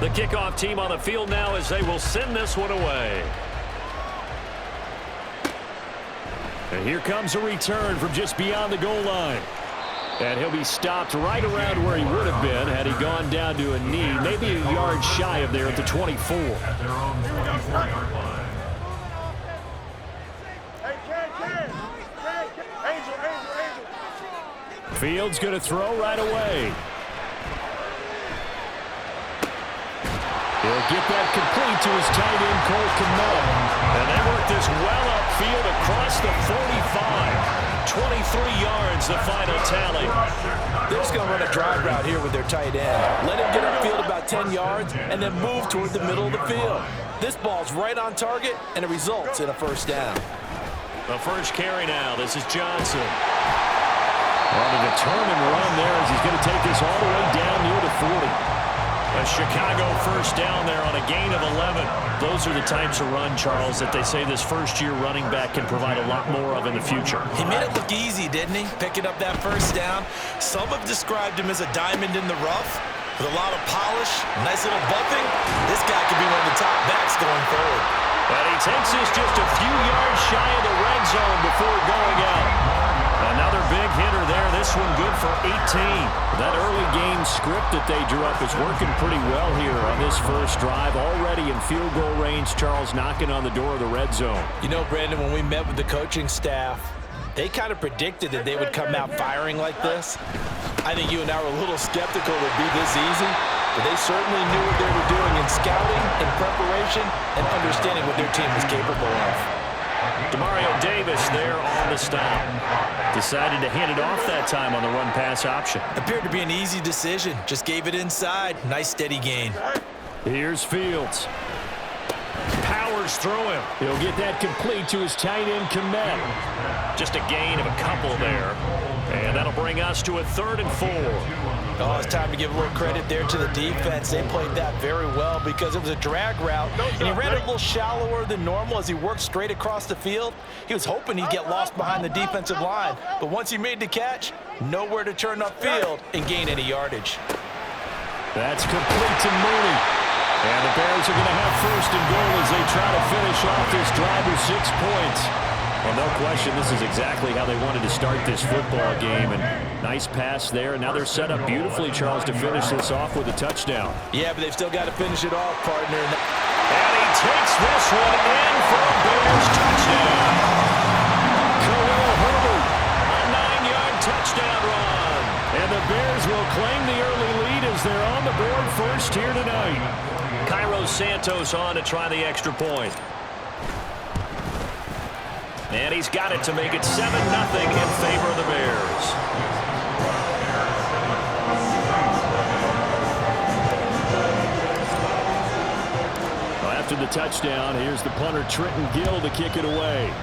The kickoff team on the field now as they will send this one away. And here comes a return from just beyond the goal line. And he'll be stopped right around where he would have been had he gone down to a knee, maybe a yard shy of there at the 24. Fields going to throw right away. He'll get that complete to his tight end, Cole Kmet. And they work this well upfield across the 45. 23 yards, the final tally. They're just going to run a drive route here with their tight end. Let him get upfield about 10 yards and then move toward the middle of the field. This ball's right on target, and it results in a first down. The first carry now. This is Johnson. On a determined run there as he's going to take this all the way down near the 40. A Chicago first down there on a gain of 11. Those are the types of run, Charles, that they say this first-year running back can provide a lot more of in the future. He made it look easy, didn't he? Picking up that first down. Some have described him as a diamond in the rough with a lot of polish, nice little buffing. This guy could be one of the top backs going forward. And he takes this just a few yards shy of the red zone before going out. Another big hitter there. This one good for 18. That early game script that they drew up is working pretty well here on this first drive. Already in field goal range, Charles knocking on the door of the red zone. You know, Brandon, when we met with the coaching staff, they kind of predicted that they would come out firing like this. I think you and I were a little skeptical it would be this easy, but they certainly knew what they were doing in scouting, in preparation, and understanding what their team was capable of. Demario Davis there on the stop. Decided to hand it off that time on the run-pass option. Appeared to be an easy decision. Just gave it inside. Nice steady gain. Here's Fields. Powers through him. He'll get that complete to his tight end, Kmet. Just a gain of a couple there. And that'll bring us to a 3rd and 4. Oh, it's time to give a little credit there to the defense. They played that very well because it was a drag route, and he ran it a little shallower than normal as he worked straight across the field. He was hoping he'd get lost behind the defensive line, but once he made the catch, nowhere to turn upfield and gain any yardage. That's complete to Mooney. And the Bears are going to have 1st and goal as they try to finish off this drive with 6 points. Well, no question, this is exactly how they wanted to start this football game. And nice pass there. And now they're set up beautifully, Charles, to finish this off with a touchdown. Yeah, but they've still got to finish it off, partner. And he takes this one in for a Bears touchdown. Khalil Herbert, a 9-yard touchdown run. And the Bears will claim the early lead as they're on the board first here tonight. Cairo Santos on to try the extra point. And he's got it to make it 7-0 in favor of the Bears. Well, after the touchdown, here's the punter Trenton Gill to kick it away.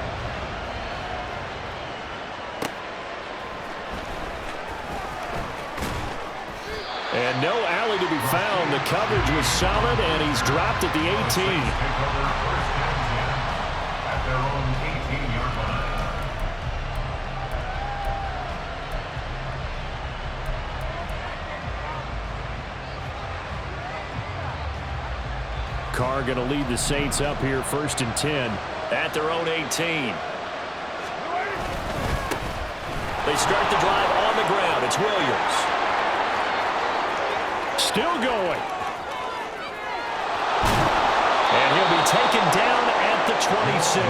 And no alley to be found. The coverage was solid, and he's dropped at the 18. Carr going to lead the Saints up here 1st and 10 at their own 18. They start the drive on the ground. It's Williams. Still going. And he'll be taken down at the 26.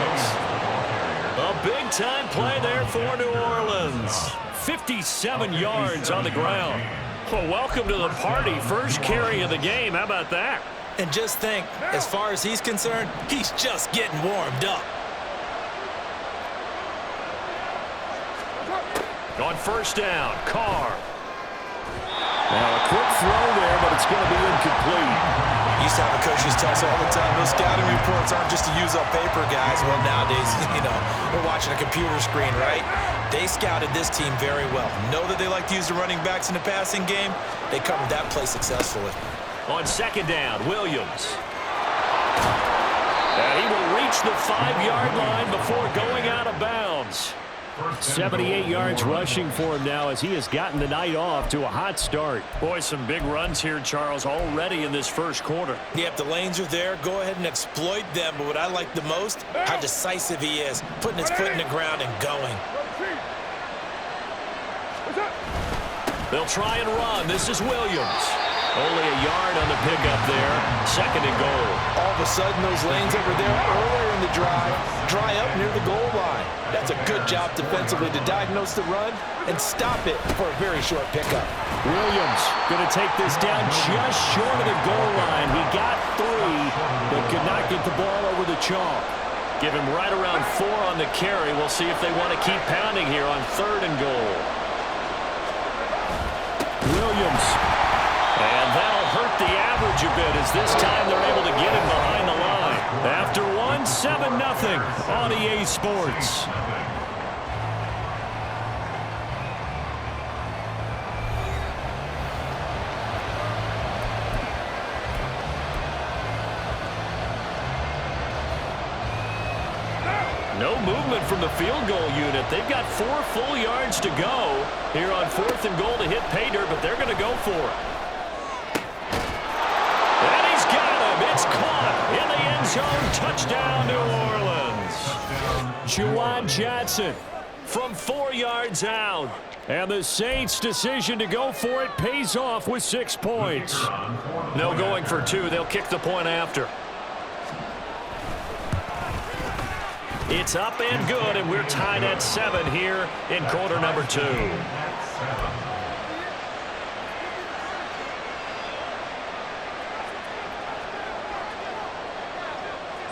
A big-time play there for New Orleans. 57 yards on the ground. Well, welcome to the party. First carry of the game. How about that? And just think, as far as he's concerned, he's just getting warmed up. On 1st down, Carr. Now a quick throw there, but it's going to be incomplete. Used to have the coaches tell us all the time, those scouting reports aren't just to use up paper, guys. Well, nowadays, you know, we're watching a computer screen, right? They scouted this team very well. Know that they like to use the running backs in the passing game. They covered that play successfully. On 2nd down, Williams. And he will reach the 5-yard line before going out of bounds. 78 yards rushing for him now as he has gotten the night off to a hot start. Boy, some big runs here, Charles, already in this first quarter. Yeah, if the lanes are there, go ahead and exploit them. But what I like the most, how decisive he is, putting his foot in the ground and going. They'll try and run. This is Williams. Only a yard on the pickup there. 2nd and goal. All of a sudden, those lanes that were there earlier in the drive dry up near the goal line. That's a good job defensively to diagnose the run and stop it for a very short pickup. Williams going to take this down just short of the goal line. He got 3, but could not get the ball over the chalk. Give him right around 4 on the carry. We'll see if they want to keep pounding here on 3rd and goal. Williams. And that'll hurt the average a bit as this time they're able to get him behind the line. After 1, 7-0 on EA Sports. No movement from the field goal unit. They've got 4 full yards to go here on 4th and goal to hit pay dirt, but they're going to go for it. And he's got him. It's caught in the end zone. Touchdown, New Orleans. Juwan Johnson from 4 yards out. And the Saints' decision to go for it pays off with 6 points. No going for 2. They'll kick the point after. It's up and good, and we're tied at 7 here in quarter number 2.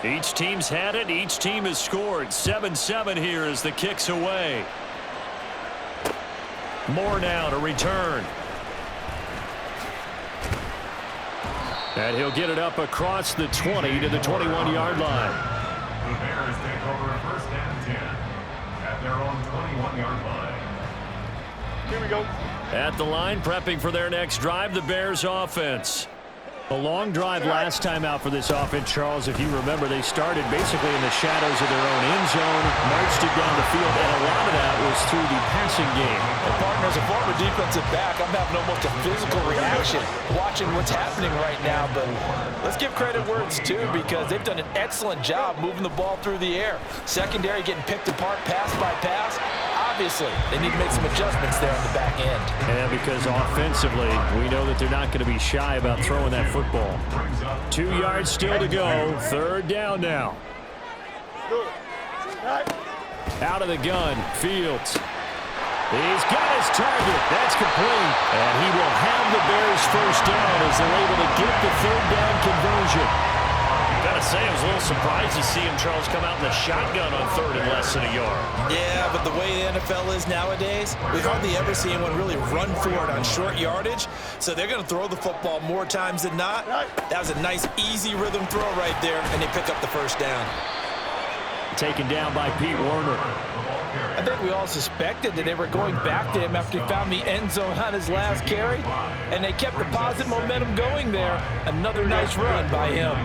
Each team's had it. Each team has scored. 7-7 here as the kick's away. Moore now to return. And he'll get it up across the 20 to the 21-yard line. The Bears take over 1st and 10 at their own 21-yard line. Here we go. At the line, prepping for their next drive, the Bears offense. A long drive last time out for this offense, Charles. If you remember, they started basically in the shadows of their own end zone, marched it down the field, and a lot of that was through the passing game. And partner, as a former defensive back, I'm having almost a physical reaction watching what's happening right now. But let's give credit where it's due because they've done an excellent job moving the ball through the air. Secondary getting picked apart pass by pass. Obviously, they need to make some adjustments there on the back end. And because offensively, we know that they're not going to be shy about throwing that football. 2 yards still to go. 3rd down now. Out of the gun, Fields. He's got his target. That's complete. And he will have the Bears 1st down as they're able to get the 3rd down conversion. Gotta say, I was a little surprised to see him, Charles, come out in the shotgun on 3rd and less than a yard. Yeah, but the way the NFL is nowadays, we hardly ever see anyone really run for it on short yardage. So they're going to throw the football more times than not. That was a nice, easy rhythm throw right there, and they pick up the 1st down. Taken down by Pete Werner. I think we all suspected that they were going back to him after he found the end zone on his last carry, and they kept the positive momentum going there. Another nice run by him.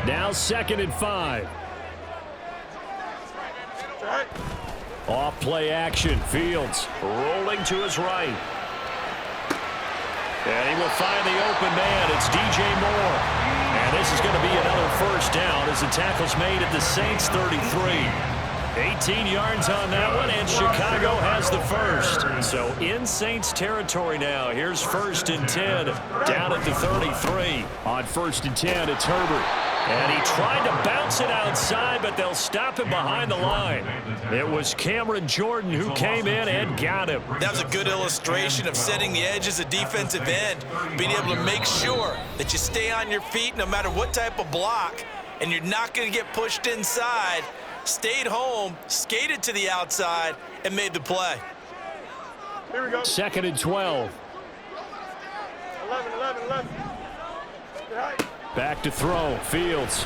Now 2nd and 5. Off play action. Fields rolling to his right. And he will find the open man. It's DJ Moore. And this is going to be another 1st down as the tackle's made at the Saints 33. 18 yards on that one, and Chicago has the 1st. So in Saints territory now. Here's 1st and 10 down at the 33. On 1st and 10, it's Herbert. And he tried to bounce it outside, but they'll stop him behind the line. It was Cameron Jordan who came in and got him. That was a good illustration of setting the edge as a defensive end, being able to make sure that you stay on your feet no matter what type of block, and you're not going to get pushed inside. Stayed home, skated to the outside, and made the play. Here we go. 2nd and 12. 11. Back to throw. Fields.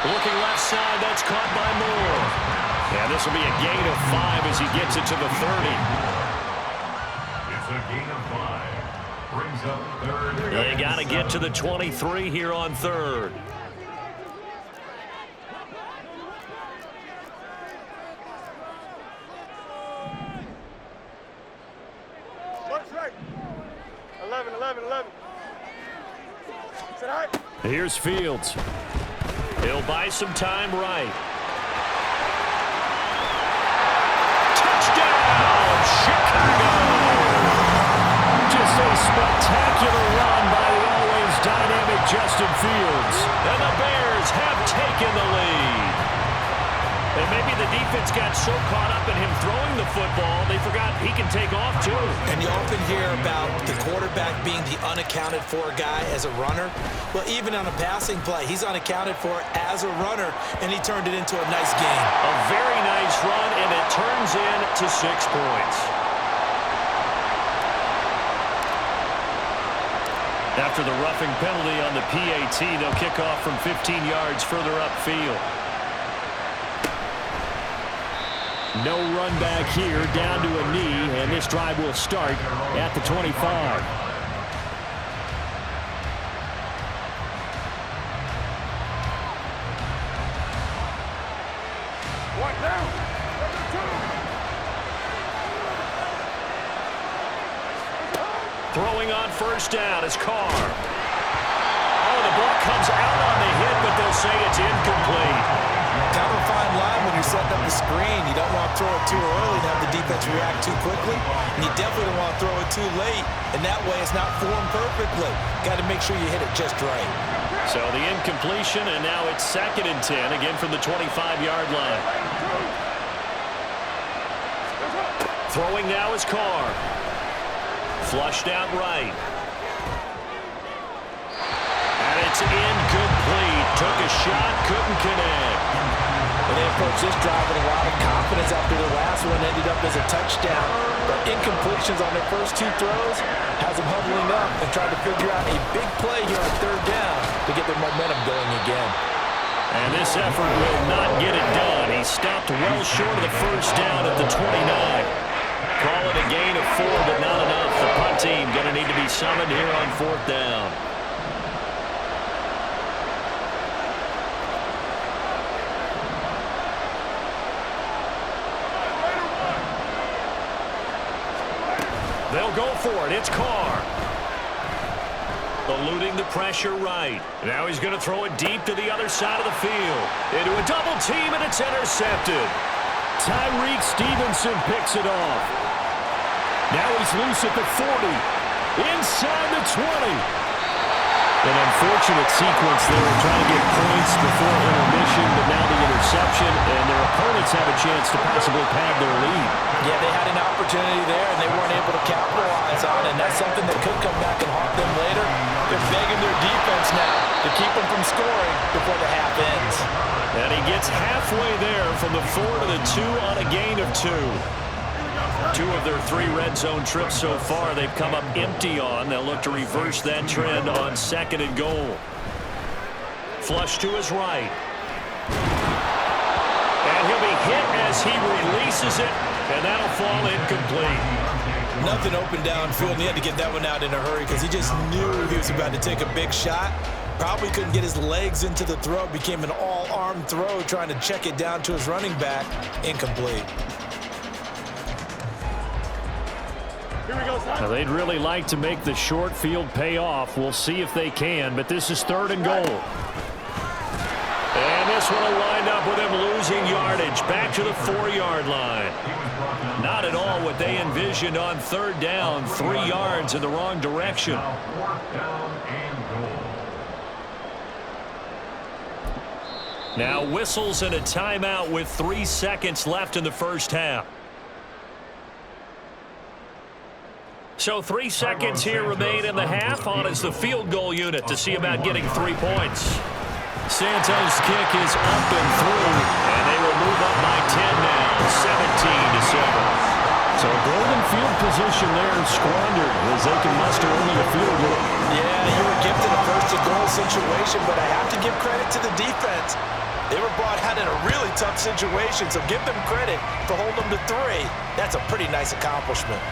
Looking left side. That's caught by Moore. And this will be a gain of 5 as he gets it to the 30. It's a gain of 5. Brings up 3rd. They got to get to the 23 here on 3rd. 11. Sit high. Here's Fields. He'll buy some time right. Touchdown, Chicago! Just a spectacular run by the always dynamic Justin Fields. And the Bears have taken the lead. And maybe the defense got so caught up in him throwing the football, they forgot he can take off too. And you often hear about the quarterback being the unaccounted for guy as a runner. Well, even on a passing play, he's unaccounted for as a runner, and he turned it into a nice game. A very nice run, and it turns into 6 points. After the roughing penalty on the PAT, they'll kick off from 15 yards further upfield. No run back here, down to a knee, and this drive will start at the 25. One down. Throwing on first down is Carr. Oh, the ball comes out on the hit, but they'll say it's incomplete. Kind of a fine line when you're setting up the screen. You don't want to throw it too early and have the defense react too quickly. And you definitely don't want to throw it too late. And that way it's not formed perfectly. Got to make sure you hit it just right. So the incompletion, and now it's 2nd and 10, again from the 25-yard line. Throwing now is Carr. Flushed out right. And it's incomplete. Took a shot, couldn't connect. And they approached this drive with a lot of confidence after the last one ended up as a touchdown. But incompletions on their first 2 throws has them huddling up and trying to figure out a big play here on 3rd down to get their momentum going again. And this effort will not get it done. He stopped well short of the first down at the 29. Call it a gain of 4, but not enough. The punt team going to need to be summoned here on 4th down. They'll go for it. It's Carr. Eluding the pressure right. Now he's going to throw it deep to the other side of the field. Into a double team, and it's intercepted. Tyreek Stevenson picks it off. Now he's loose at the 40. Inside the 20. An unfortunate sequence there, trying to get points before intermission, but now the interception, and their opponents have a chance to possibly pad their lead. Yeah, they had an opportunity there, and they weren't able to capitalize on it, and that's something that could come back and haunt them later. They're begging their defense now to keep them from scoring before the half ends. And he gets halfway there from the 4 to the 2 on a gain of 2. 2 of their 3 red zone trips so far they've come up empty on. They'll look to reverse that trend on 2nd and goal. Flush to his right. And he'll be hit as he releases it, and that'll fall incomplete. Nothing open downfield, and he had to get that one out in a hurry because he just knew he was about to take a big shot. Probably couldn't get his legs into the throw. Became an all-arm throw trying to check it down to his running back. Incomplete. Now, they'd really like to make the short field pay off. We'll see if they can, but this is 3rd and goal. And this one will wind up with him losing yardage back to the 4-yard line. Not at all what they envisioned on 3rd down. 3 yards in the wrong direction. Now whistles and a timeout with 3 seconds left in the first half. So 3 seconds here remain in the half. On is the field goal unit to see about getting 3 points. Santos' kick is up and through, and they will move up by 10 now, 17-7. So golden field position there squandered as they can muster only a field goal. Yeah, you were gifted a first-and-goal situation, but I have to give credit to the defense. They were brought out in a really tough situation, so give them credit for holding them to 3. That's a pretty nice accomplishment.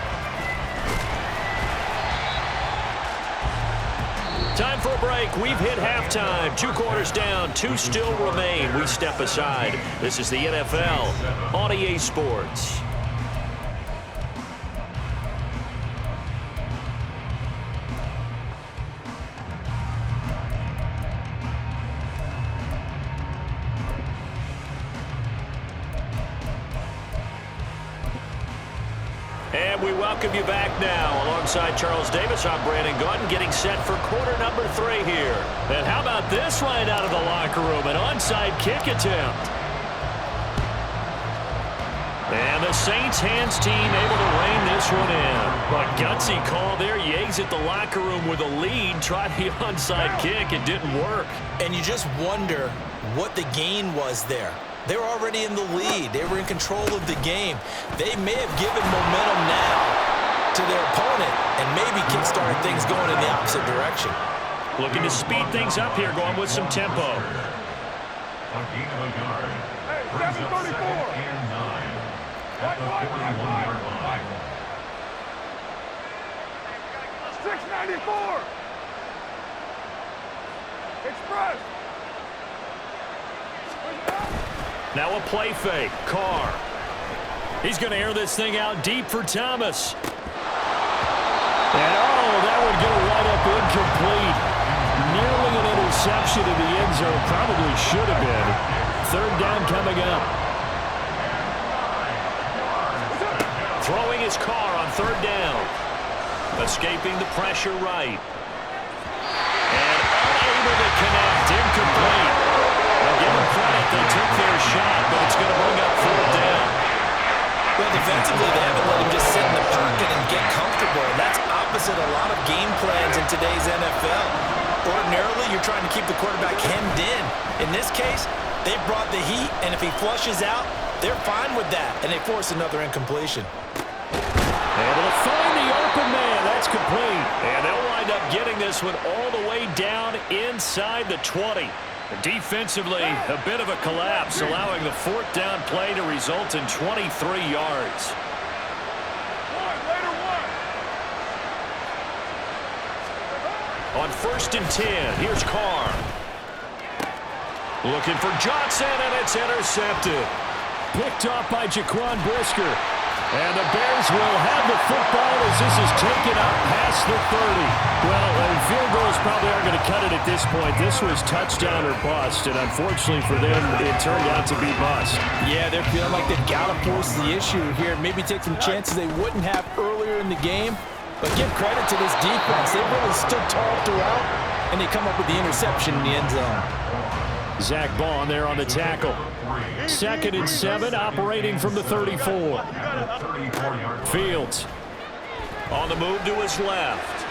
Time for a break. We've hit halftime. 2 quarters down. 2 still remain. We step aside. This is the NFL on EA Sports. And we welcome you back now. Alongside Charles Davis, I'm Brandon Gordon, getting set for quarter number 3 here. And how about this right out of the locker room? An onside kick attempt. And the Saints hands team able to rein this one in. A gutsy call there. You exit the locker room with a lead. Tried the onside kick. It didn't work. And you just wonder what the gain was there. They were already in the lead. They were in control of the game. They may have given momentum now to their opponent and maybe kickstarted things going in the opposite direction. Looking to speed things up here, going with some tempo. A gain of a yard. Hey, Brings up 734. 2nd and 9 at the 41-yard line. 694. Express. Now a play fake. Carr. He's going to air this thing out deep for Thomas. And that would get a right up incomplete. Nearly an interception in the end zone. Probably should have been. 3rd down coming up. Throwing his Carr on 3rd down. Escaping the pressure right. And unable to connect. Incomplete. Well, give them credit. They took their shot, but it's going to bring up 4th down. Well, defensively, they haven't let him just sit in the pocket and get comfortable. And that's opposite a lot of game plans in today's NFL. Ordinarily, you're trying to keep the quarterback hemmed in. In this case, they brought the heat, and if he flushes out, they're fine with that, and they force another incompletion. Able to find the open man. That's complete. And they'll wind up getting this one all the way down inside the 20. Defensively, a bit of a collapse, allowing the 4th down play to result in 23 yards. On 1st and 10, here's Carr. Looking for Johnson, and it's intercepted. Picked off by Jaquan Brisker. And the Bears will have the football as this is taken up past the 30. Well, field goals probably aren't going to cut it at this point. This was touchdown or bust, and unfortunately for them, it turned out to be bust. Yeah, they're feeling like they've got to force the issue here. Maybe take some chances they wouldn't have earlier in the game. But give credit to this defense. They really stood tall throughout, and they come up with the interception in the end zone. Zach Bond there on the tackle. 2nd and 7, operating from the 34. Fields on the move to his left.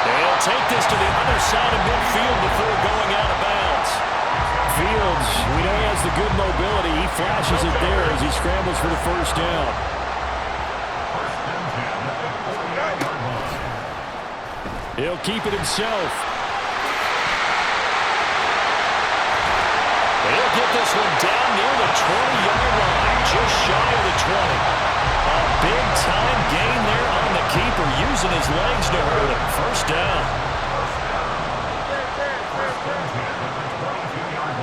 They'll take this to the other side of midfield before going out of bounds. Fields, we know he has the good mobility. He flashes it there as he scrambles for the 1st down. He'll keep it himself. He'll get this one down near the 20-yard line, just shy of the 20. A big-time gain there on the keeper, using his legs to hurt him. 1st down.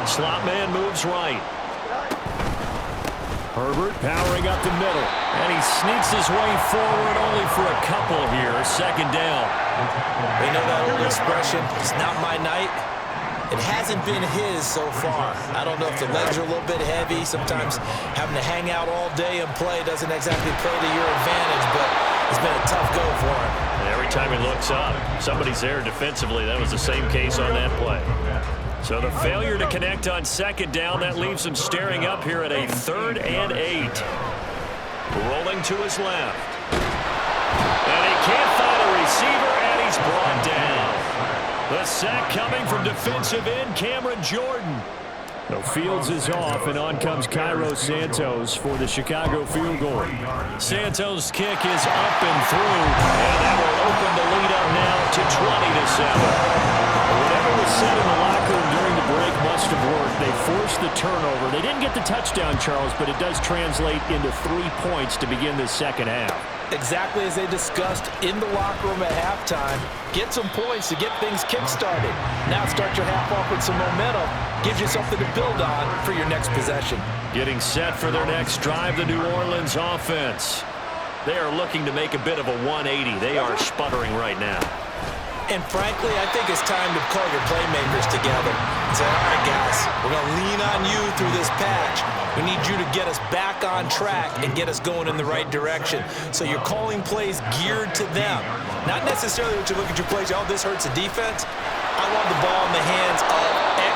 Slot man moves right. Herbert powering up the middle, and he sneaks his way forward only for a couple here. 2nd down. They know that old expression, it's not my night. It hasn't been his so far. I don't know if the legs are a little bit heavy. Sometimes having to hang out all day and play doesn't exactly play to your advantage, but it's been a tough go for him. And every time he looks up, somebody's there defensively. That was the same case on that play. So the failure to connect on 2nd down, that leaves him staring up here at a 3rd and 8. Rolling to his left. And he can't find a receiver, and he's brought down. The sack coming from defensive end Cameron Jordan. No, Fields is off, and on comes Cairo Santos for the Chicago field goal. Santos' kick is up and through, and that will open the lead up now to 20-7. Whatever was said in the locker room during the break must have worked. They forced the turnover. They didn't get the touchdown, Charles, but it does translate into 3 points to begin the 2nd half. Exactly as they discussed in the locker room at halftime. Get some points to get things kick-started. Now start your half off with some momentum. Gives you something to build on for your next possession. Getting set for their next drive, the New Orleans offense. They are looking to make a bit of a 180. They are sputtering right now. And frankly, I think it's time to call your playmakers together and say, all right, guys, we're going to lean on you through this patch. We need you to get us back on track and get us going in the right direction. So you're calling plays geared to them. Not necessarily what you look at your plays, oh, this hurts the defense. I want the ball in the hands of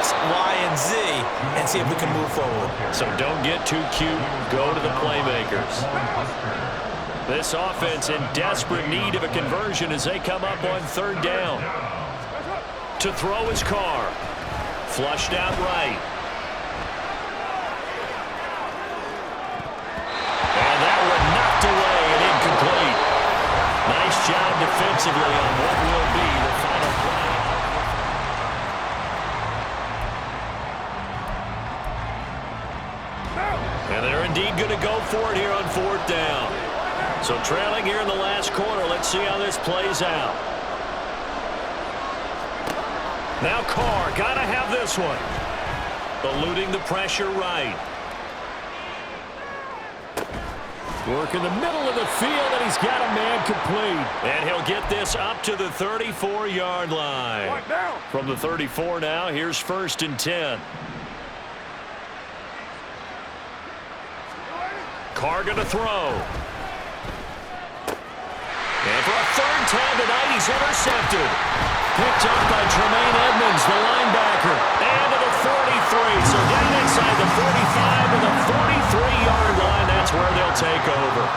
X, Y, and Z and see if we can move forward. So don't get too cute. Go to the playmakers. This offense in desperate need of a conversion as they come up on third down. To throw his car. Flushed out right. And that one knocked away and incomplete. Nice job defensively on what will be the final play. And they're indeed going to go for it here on fourth down. So trailing here in the last quarter. Let's see how this plays out. Now Carr, got to have this one. Eluding the pressure right. Work in the middle of the field, and he's got a man complete. And he'll get this up to the 34-yard line. From the 34 now, here's 1st and 10. Carr going to throw. And for a third time tonight, he's intercepted. Picked up by Tremaine Edmonds, the linebacker. And to the 43. So down inside the 45 to the 43-yard line. That's where they'll take over.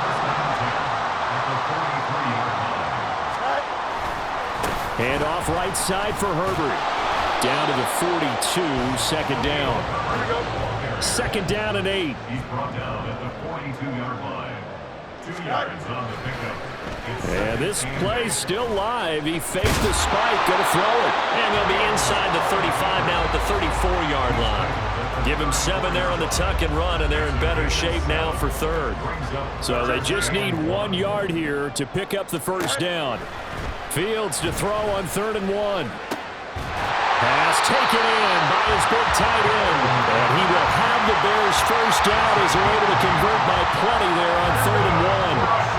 And off right side for Herbert. Down to the 42, 2nd down. 2nd down and 8. He's brought down at the 42-yard line. 2 yards on the pickup. And this play's still live. He faked the spike, going to throw it. And he'll be inside the 35 now at the 34-yard line. Give him 7 there on the tuck and run, and they're in better shape now for third. So they just need 1 yard here to pick up the first down. Fields to throw on 3rd and 1. Pass taken in by his big tight end. And he will have the Bears first down as they're able to convert by plenty there on 3rd and 1.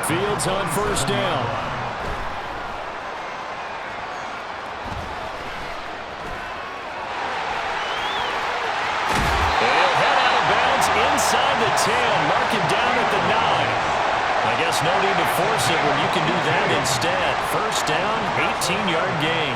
Fields on first down. They'll head out of bounds inside the 10. Mark him down at the 9. I guess no need to force it when you can do that instead. First down, 18-yard gain.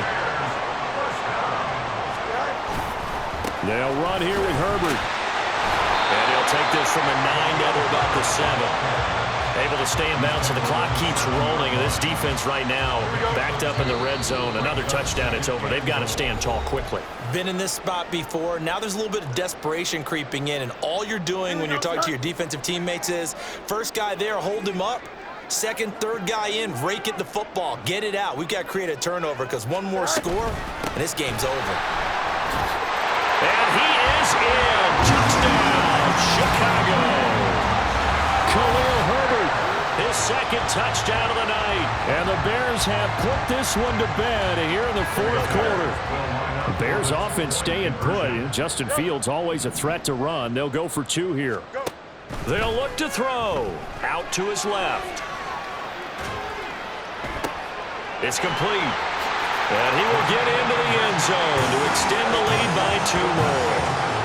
They'll run here with Herbert. And he'll take this from a 9 down to about the 7. Able to stay in bounds, so the clock keeps rolling. And this defense right now backed up in the red zone. Another touchdown, it's over. They've got to stand tall quickly. Been in this spot before. Now there's a little bit of desperation creeping in, and all you're doing when you're talking to your defensive teammates is first guy there, hold him up. Second, third guy in, rake at the football. Get it out. We've got to create a turnover because one more score, and this game's over. And he is in. Touchdown, Chicago. Khalil Herbert, his 2nd touchdown of the night. And the Bears have put this one to bed here in the 4th quarter. The Bears offense staying put. Justin Fields always a threat to run. They'll go for 2 here. They'll look to throw. Out to his left. It's complete. And he will get into the end zone to extend the lead by 2 more.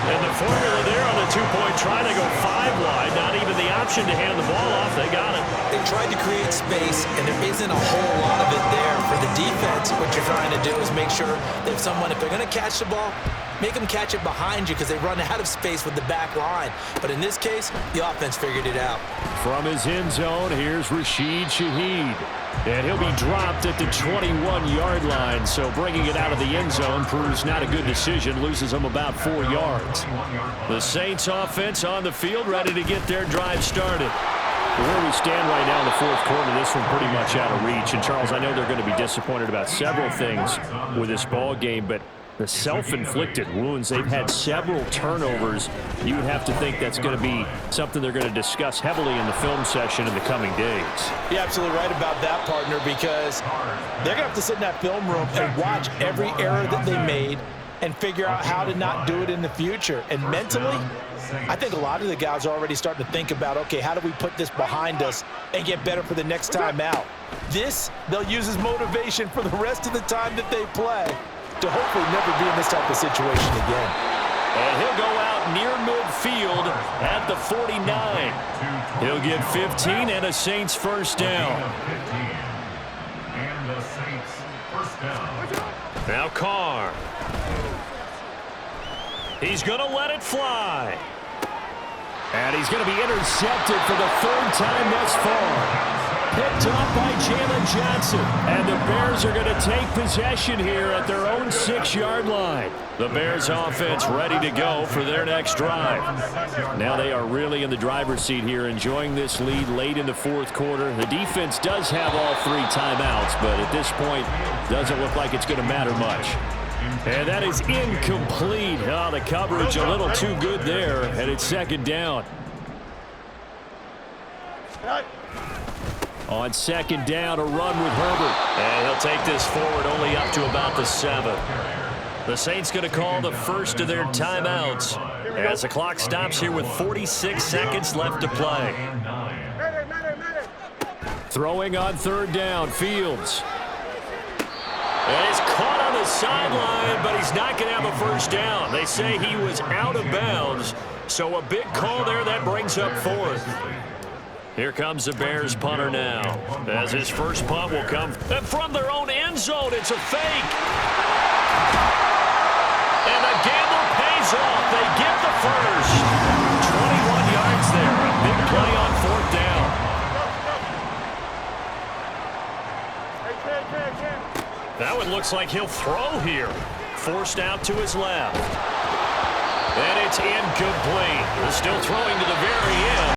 And the formula there on the 2-point try to go 5 wide. Not even the option to hand the ball off. They got it. They tried to create space, and there isn't a whole lot of it there for the defense. What you're trying to do is make sure that if they're going to catch the ball, make them catch it behind you because they run out of space with the back line. But in this case, the offense figured it out. From his end zone, here's Rashid Shaheed. And he'll be dropped at the 21-yard line. So bringing it out of the end zone proves not a good decision. Loses them about 4 yards. The Saints offense on the field, ready to get their drive started. Where we stand right now in the 4th quarter, this one pretty much out of reach. And, Charles, I know they're going to be disappointed about several things with this ball game, but the self-inflicted wounds, they've had several turnovers. You would have to think that's going to be something they're going to discuss heavily in the film session in the coming days. You're absolutely right about that, partner, because they're going to have to sit in that film room and watch every error that they made and figure out how to not do it in the future. And mentally, I think a lot of the guys are already starting to think about, okay, how do we put this behind us and get better for the next time out? This, they'll use as motivation for the rest of the time that they play to hopefully never be in this type of situation again. And he'll go out near midfield at the 49. He'll get 15 and a Saints first down. And the Saints first down. Now Carr. He's going to let it fly. And he's going to be intercepted for the third time thus far. Picked up by Jalen Johnson. And the Bears are going to take possession here at their own 6-yard line. The Bears offense ready to go for their next drive. Now they are really in the driver's seat here, enjoying this lead late in the fourth quarter. The defense does have all 3 timeouts, but at this point, doesn't look like it's going to matter much. And that is incomplete. Oh, the coverage a little too good there, and it's second down. On second down, a run with Herbert. And he'll take this forward only up to about the 7. The Saints going to call the first of their timeouts as the clock stops here with 46 seconds left to play. Throwing on third down, Fields. And he's caught on the sideline, but he's not going to have a first down. They say he was out of bounds, so a big call there that brings up fourth. Here comes the Bears punter now, as his first punt will come from their own end zone. It's a fake. And the gamble pays off. They get the first. 21 yards there. A big play on fourth down. That one looks like he'll throw here. Forced out to his left. And it's incomplete. Still throwing to the